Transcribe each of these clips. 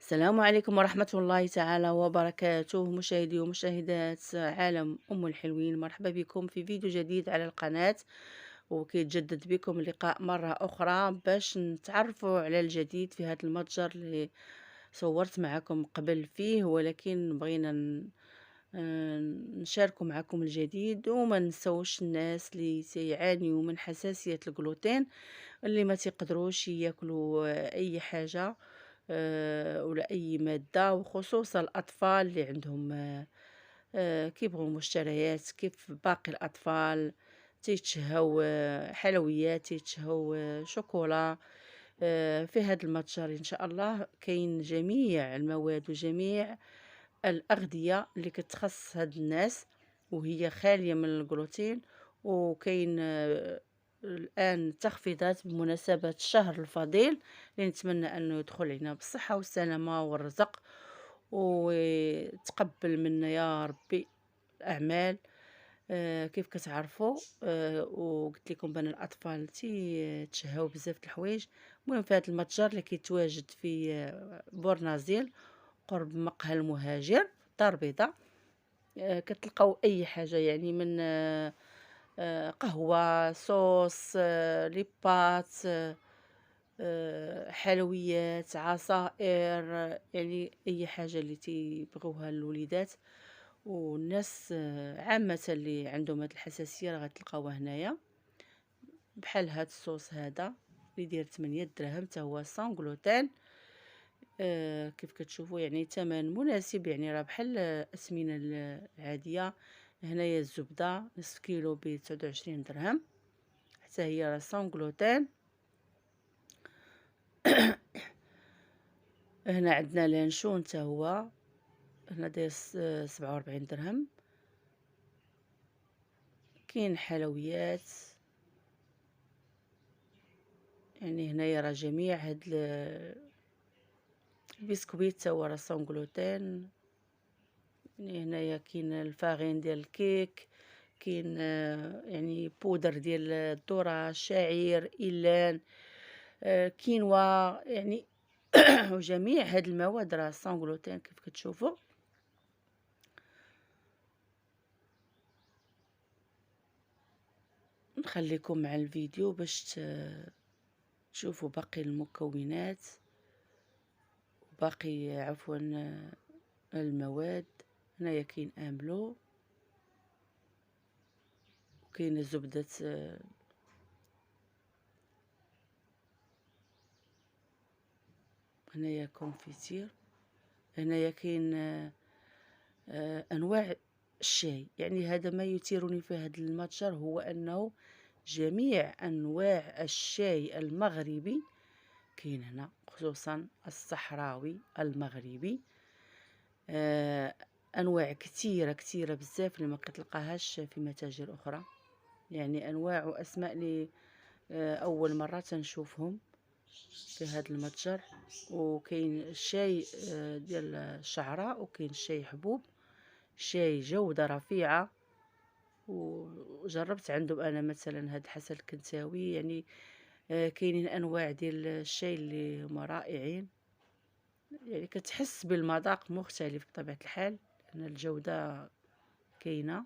السلام عليكم ورحمة الله تعالى وبركاته، مشاهدي ومشاهدات عالم أم الحلوين. مرحبا بكم في فيديو جديد على القناة، وكيتجدد بكم اللقاء مرة أخرى باش نتعرفوا على الجديد في هذا المتجر اللي صورت معكم قبل فيه، ولكن بغينا نشاركوا معكم الجديد، وما نسوش الناس اللي يعانيوا من حساسية الجلوتين، اللي ما تقدروش ياكلوا أي حاجة ولا أي مادة، وخصوصا الأطفال اللي عندهم كيبغوا مشتريات كيف باقي الأطفال، تيتشهوا حلويات، تيتشهوا شوكولا. في هذا المتجر إن شاء الله كاين جميع المواد وجميع الأغذية اللي كتخص هاد الناس، وهي خالية من الجلوتين. وكاين الآن تخفيضات بمناسبة الشهر الفضيل، اللي نتمنى أنه يدخل علينا بالصحة والسلامة والرزق، وتقبل منا يا ربي الأعمال. كيف كتعرفوا وقلت لكم بان الأطفال تيتشهاو بزاف د الحوايج. المهم في هذا المتجر اللي كيتواجد في بورنازيل قرب مقهى المهاجر دار بيضاء، كتلقاو اي حاجه، يعني من قهوه، صوص، ليبات، حلويات، عصائر، يعني اي حاجه اللي تيبغوها الوليدات والناس عامه اللي عندهم هاد الحساسيه راه غتلقاوها هنايا. بحال هاد الصوص هذا اللي داير 8 دراهم حتى هو سان غلوتين. كيف كتشوفوا يعني ثمن مناسب، يعني راه بحال الأسمنة العادية. هنايا الزبدة نصف كيلو ب29 درهم، حتى هي راه سون غلوتين. هنا عندنا لانشون حتى هو هنا داير 47 درهم. كاين حلويات، يعني هنايا راه جميع هاد البسكويت حتى هو راه سون غلوتين. يعني هنايا كاين الفارين ديال الكيك، كاين يعني بودر ديال الذرة، شعير، إيلان، كينوا، يعني وجميع هاد المواد راه سون غلوتين كيف كتشوفوا. نخليكم مع الفيديو باش تشوفوا باقي المكونات وباقي عفوا المواد. هنايا كاين املو، وكاين زبدة هنايا كونفيتير. هنايا كاين انواع الشاي. يعني هذا ما يثيرني في هذا المتجر هو انه جميع انواع الشاي المغربي كاين هنا، خصوصا الصحراوي المغربي. انواع كثيره كثيره بزاف اللي ما كتلقاهاش في متاجر اخرى، يعني انواع واسماء اللي اول مره تنشوفهم في هذا المتجر. وكاين الشاي ديال الشعراء، وكاين الشاي حبوب، شاي جودة رفيعة. وجربت عندهم انا مثلا هاد حسن الكنتاوي، يعني كاينين انواع ديال الشاي اللي هما رائعين، يعني كتحس بالمذاق مختلف بطبيعة الحال، لان الجودة كاينة.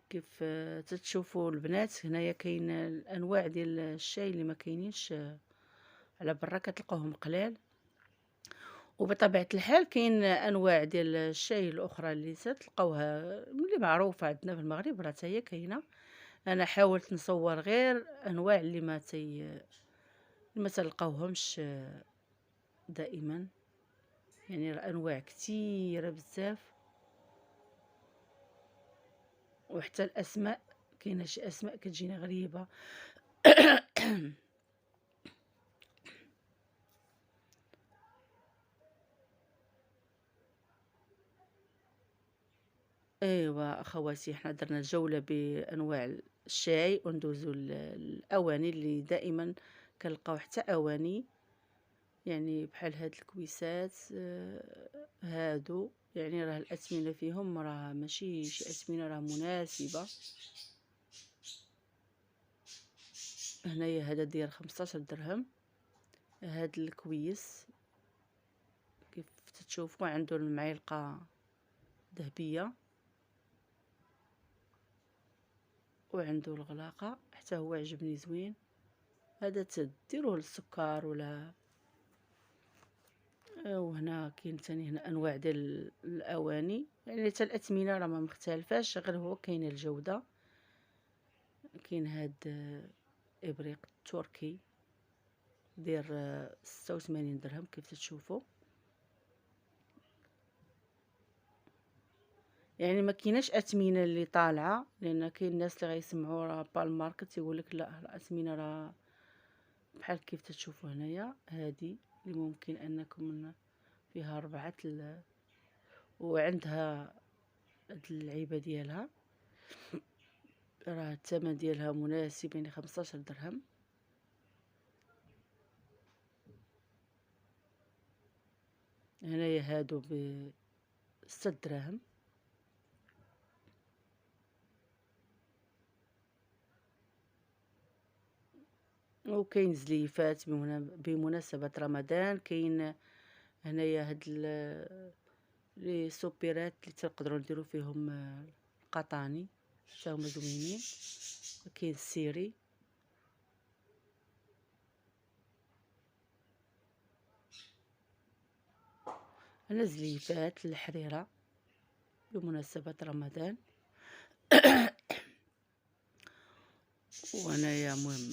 كيف تتشوفوا البنات هنايا كاين الانواع ديال الشاي اللي ما كاينينش على برا، كتلقاوهم قلال. وبطبيعة الحال كاين انواع ديال الشاي الاخرى اللي تلقاوها اللي معروفة عندنا في المغرب، راه حتى هي كاينة. انا حاولت نصور غير انواع اللي ما تلقاوهمش دائما، يعني راه انواع كثيرة بزاف. وحتى الاسماء، كاينه شي اسماء كتجينا غريبة. ايوا اخواتي، حنا درنا جولة بانواع الشاي، وندوزو الاواني اللي دائما كنلقاو حتى اواني، يعني بحال هاد الكويسات هادو، يعني راه الأثمنة فيهم راه ماشي شي أثمنة، راه مناسبة. هنايا هذا داير 15 درهم. هاد الكويس كيف تشوفوا عنده المعلقة ذهبية وعنده الغلاقة، حتى هو عجبني زوين. هذا تديروه للسكر ولا. وهنا كاين ثاني هنا انواع ديال الاواني، يعني حتى الاثمنه راه ما مختلفاش، غير هو كاين الجوده. كاين هاد ابريق تركي داير 86 درهم كيف تشوفوا. يعني ما كايناش اثمنه اللي طالعه، لان كاين الناس اللي غيسمعوا راه بالماركت يقول لك لا الاثمنه راه بحال كيف تشوفوا هنايا. هذه اللي ممكن انكم فيها 4 وعندها هاد العيبه ديالها، راه الثمن ديالها مناسب، يعني 15 درهم. هنايا هادو ب6 دراهم. وكاين زليفات بمناسبة رمضان. كاين هنايا هاد لي سوبيرات اللي تقدروا نديروا فيهم القطاني، حتى هما زوينين. كاين السيري. هنا زليفات الحريرة بمناسبة رمضان. وهنايا مهم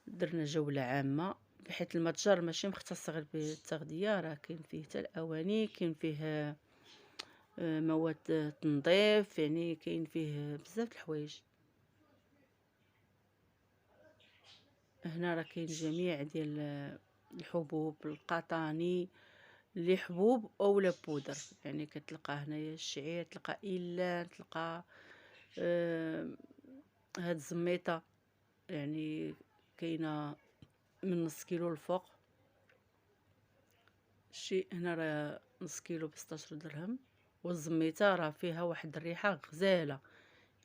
درنا جولة عامة، بحيث المتجر ماشي مختص غير بالتغذية، راه كاين فيه حتى الاواني، كاين فيه مواد تنظيف، يعني كاين فيه بزاف الحوايج. هنا راه كاين جميع ديال الحبوب القطاني، اللي حبوب اولا بودر. يعني كتلقى هنايا الشعير، تلقى الا تلقى هاد الزميطه، يعني كاينه من نص كيلو الفوق. شي هنا راه نص كيلو ب16 درهم. والزميته راه فيها واحد الريحه غزاله،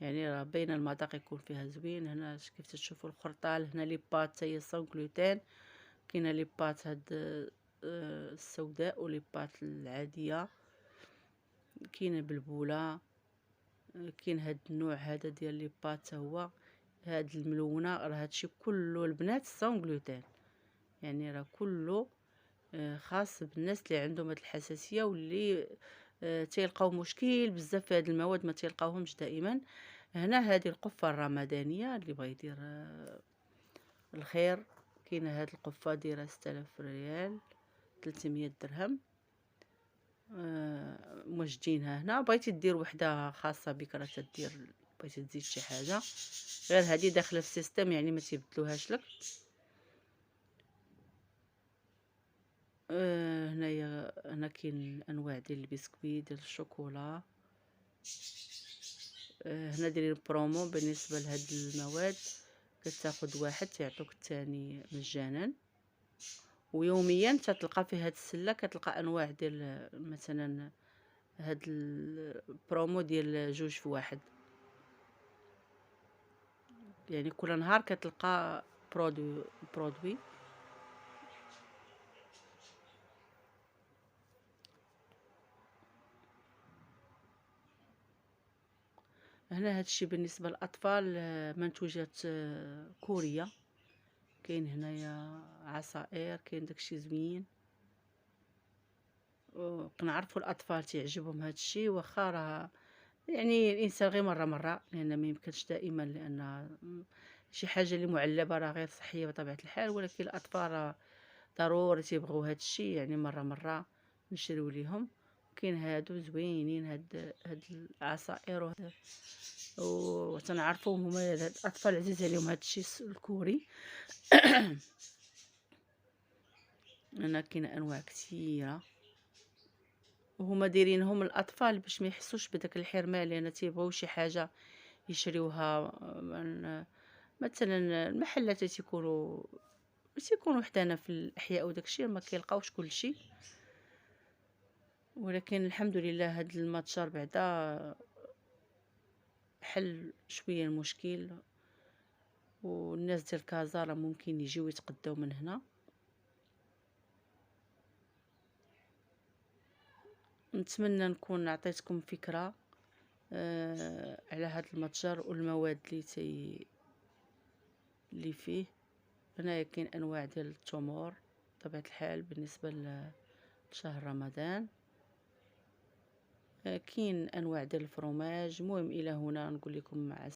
يعني راه باينه المذاق يكون فيها زوين. هنا كيف تشوفوا الخرطال. هنا لي بات هي سون غلوتين. كاينه لي بات هاد السوداء ولي بات العاديه. كاينه بلبوله. كاين هاد النوع هذا ديال لي بات هو هاد الملونه. راه هادشي كله البنات سون غلوتين، يعني راه كله خاص بالناس اللي عندهم هاد الحساسيه، واللي تيلقاو مشكل بزاف في هاد المواد ما تيلقاوهمش دائما. هنا هذه القفه الرمضانيه اللي بغى يدير الخير. كاينه هاد القفه دايره 6000 ريال 300 درهم. موجدينها هنا. بغيتي دير وحده خاصه بك راه تدير، بغيتي تزيد شي حاجه غير هذه داخله في السيستم، يعني ما تيبدلوهاش لك. هنايا هنا كاين انواع ديال البسكويت ديال الشوكولا. هنا دايرين برومو بالنسبه لهاد المواد، كتاخد واحد تعطوك الثاني مجانا. ويوميا تتلقى في هاد السله كتلقى انواع ديال مثلا هاد البرومو ديال 2 في 1، يعني كل نهار كتلقى برودوي. هنا هادشي بالنسبه للاطفال منتوجات كوريه. كاين هنايا عصائر، كاين داكشي زوين. كنعرفوا الاطفال تعجبهم هادشي، واخا راه يعني الانسان غير مره لان ما يمكنش دائما، لان شي حاجه اللي معلبه راه غير صحيه بطبيعه الحال. ولكن الاطفال راه ضروري تيبغوا هادشي، يعني مره نشريو ليهم. كاين هادو زوينين هاد العصائر وتنعرفوهم هما هاد الاطفال عزيز عليهم هادشي الكوري. هنا كاين انواع كثيره، وهما دايرينهم الاطفال باش ما يحسوش بداك الحرمان، لان تيبغيو شي حاجه يشريوها من مثلا المحلات اللي تيكونوا حدانا في الاحياء وداكشي ما كيلقاوش كلشي. ولكن الحمد لله هاد المتجر بعدا حل شويه المشكل، والناس ديال كازا راه ممكن يجيو يتقداو من هنا. نتمنى نكون عطيتكم فكرة على هذا المتجر والمواد اللي فيه. هنايا كاين انواع ديال التمور بطبيعة الحال بالنسبة لشهر رمضان. كاين انواع ديال الفرماج. المهم الى هنا نقول لكم مع